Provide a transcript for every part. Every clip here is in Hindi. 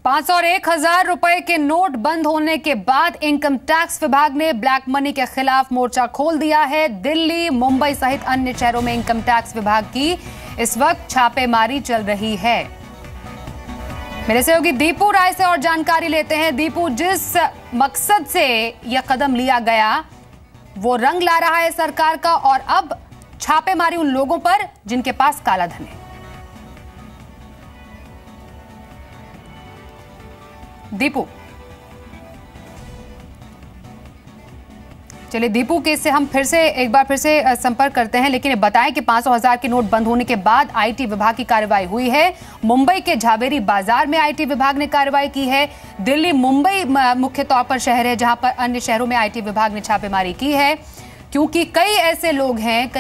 500 और 1000 रुपए के नोट बंद होने के बाद इनकम टैक्स विभाग ने ब्लैक मनी के खिलाफ मोर्चा खोल दिया है। दिल्ली, मुंबई सहित अन्य शहरों में इनकम टैक्स विभाग की इस वक्त छापेमारी चल रही है। मेरे सहयोगी दीपू राय से और जानकारी लेते हैं। दीपू, जिस मकसद से यह कदम लिया गया वो रंग ला रहा है सरकार का, और अब छापेमारी उन लोगों पर जिनके पास काला धन है। दीपू, चलिए दीपू के से हम एक बार फिर से संपर्क करते हैं, लेकिन बताएं कि 500,000 के नोट बंद होने के बाद आईटी विभाग की कार्रवाई हुई है। मुंबई के झावेरी बाजार में आईटी विभाग ने कार्रवाई की है। दिल्ली, मुंबई मुख्य तौर पर शहर है जहां पर अन्य शहरों में आईटी विभाग ने छापेमारी की है, क्योंकि कई ऐसे लोग हैं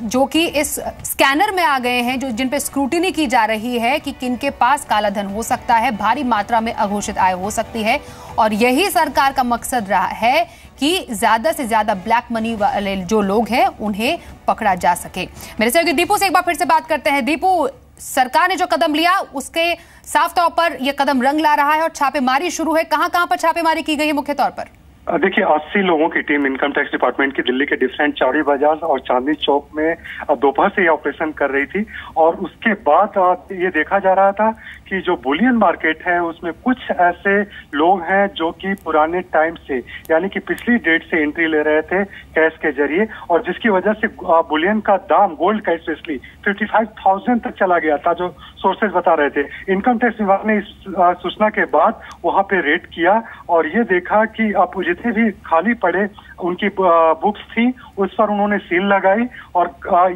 जो कि इस स्कैनर में आ गए हैं, जिन पे स्क्रूटिनी की जा रही है कि किनके पास काला धन हो सकता है, भारी मात्रा में अघोषित आय हो सकती है। और यही सरकार का मकसद रहा है कि ज्यादा से ज्यादा ब्लैक मनी वाले जो लोग हैं उन्हें पकड़ा जा सके। मेरे सहयोगी दीपू से एक बार फिर से बात करते हैं। दीपू, सरकार ने जो कदम लिया उसके साफ तौर पर यह कदम रंग ला रहा है और छापेमारी शुरू है। कहां पर छापेमारी की गई है मुख्य तौर पर? देखिए, 80 लोगों की टीम इनकम टैक्स डिपार्टमेंट की दिल्ली के डिफरेंट चौड़ी बाजार और चांदनी चौक में दोपहर से ये ऑपरेशन कर रही थी। और उसके बाद ये देखा जा रहा था कि जो बुलियन मार्केट है उसमें कुछ ऐसे लोग हैं जो कि पुराने टाइम से, यानी कि पिछली डेट से एंट्री ले रहे थे कैश के जरिए, और जिसकी वजह से बुलियन का दाम, गोल्ड का स्पेशली, 55,000 तक चला गया था, जो सोर्सेज बता रहे थे। इनकम टैक्स विभाग ने इस सूचना के बाद वहां पे रेड किया और ये देखा कि अब जितने भी खाली पड़े उनकी बुक्स थी उस पर उन्होंने सील लगाई, और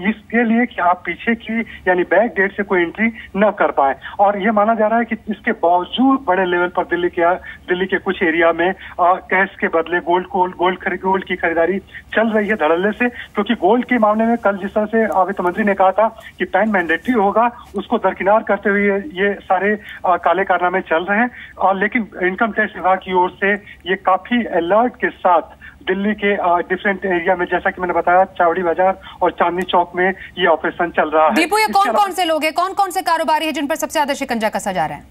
इसके लिए कि आप पीछे की यानी बैक डेट से कोई एंट्री न कर पाए। और ये माना जा रहा है कि इसके बावजूद बड़े लेवल पर दिल्ली के कुछ एरिया में कैश के बदले गोल्ड की खरीदारी चल रही है धड़ल्ले से, क्योंकि गोल्ड के मामले में कल जिस तरह से वित्त मंत्री ने कहा था कि पैन मैंडेटरी होगा, उसको दरकिनार करते हुए ये सारे काले कारनामे चल रहे हैं। और लेकिन इनकम टैक्स विभाग की ओर से ये काफी अलर्ट के साथ दिल्ली के डिफरेंट एरिया में, जैसा कि मैंने बताया, चावड़ी बाजार और चांदनी चौक में ये ऑपरेशन चल रहा है। दीपू, ये कौन से लोग हैं, कौन से कारोबारी हैं जिन पर सबसे ज्यादा शिकंजा कसा जा रहा है?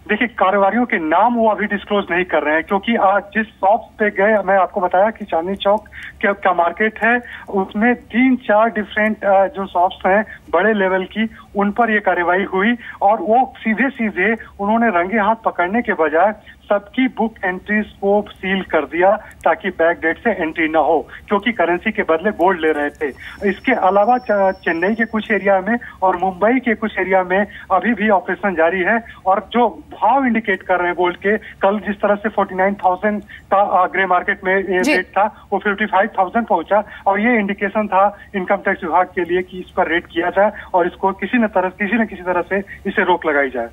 देखिए, कारोबारियों के नाम वो अभी डिस्क्लोज नहीं कर रहे हैं, क्योंकि आज जिस शॉप पे गए, मैं आपको बताया कि चांदनी चौक का मार्केट है, उसमें 3-4 डिफरेंट जो शॉप्स हैं बड़े लेवल की, उन पर ये कार्रवाई हुई। और वो सीधे उन्होंने रंगे हाथ पकड़ने के बजाय सबकी बुक एंट्रीज को सील कर दिया ताकि बैक डेट से एंट्री ना हो, क्योंकि करेंसी के बदले गोल्ड ले रहे थे। इसके अलावा चेन्नई के कुछ एरिया में और मुंबई के कुछ एरिया में अभी भी ऑपरेशन जारी है। और जो भाव इंडिकेट कर रहे हैं गोल्ड के, कल जिस तरह से 49,000 का ग्रे मार्केट में रेट था, वो 55,000 पहुंचा, और ये इंडिकेशन था इनकम टैक्स विभाग के लिए कि इस पर रेट किया जाए और इसको किसी न किसी तरह से इसे रोक लगाई जाए।